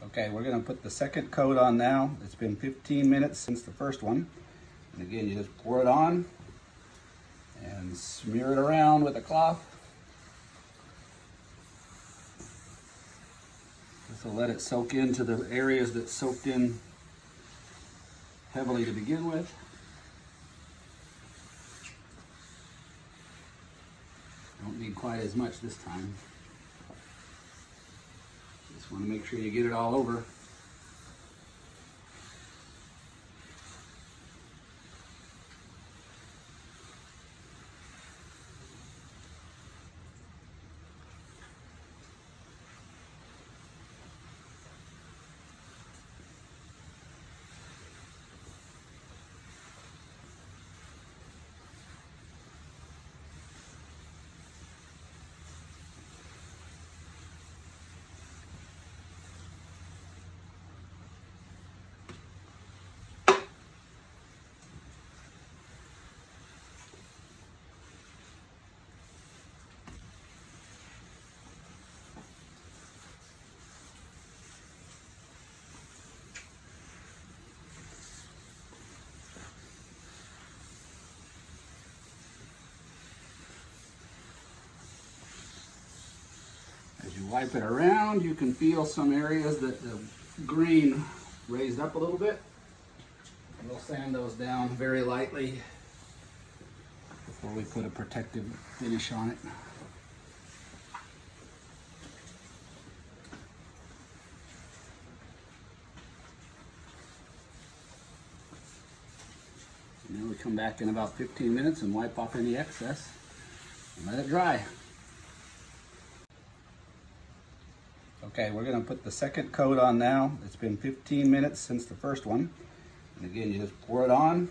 Okay, we're gonna put the second coat on now. It's been 15 minutes since the first one. And again, you just pour it on and smear it around with a cloth. This will let it soak into the areas that soaked in heavily to begin with. Don't need quite as much this time. Just want to make sure you get it all over. As you wipe it around, you can feel some areas that the green raised up a little bit. We'll sand those down very lightly before we put a protective finish on it. And then we come back in about 15 minutes and wipe off any excess and let it dry. Okay, we're gonna put the second coat on now. It's been 15 minutes since the first one. And again, you just pour it on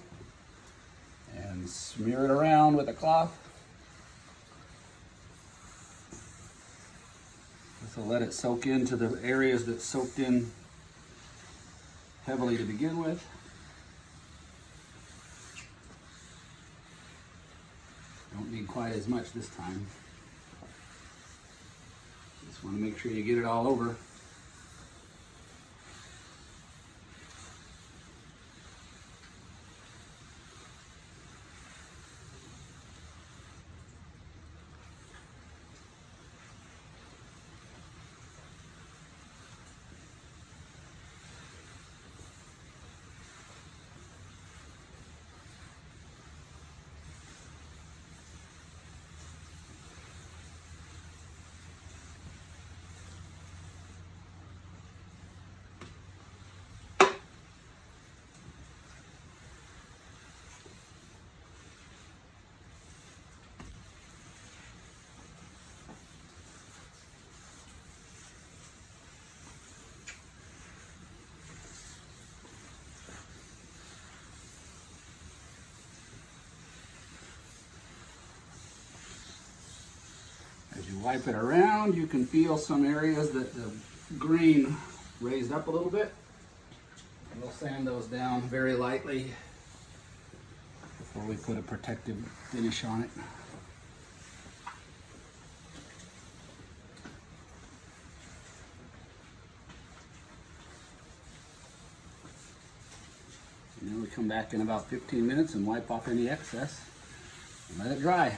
and smear it around with a cloth. This will let it soak into the areas that soaked in heavily to begin with. Don't need quite as much this time. Just want to make sure you get it all over. As you wipe it around, you can feel some areas that the green raised up a little bit. And we'll sand those down very lightly before we put a protective finish on it. And then we come back in about 15 minutes and wipe off any excess and let it dry.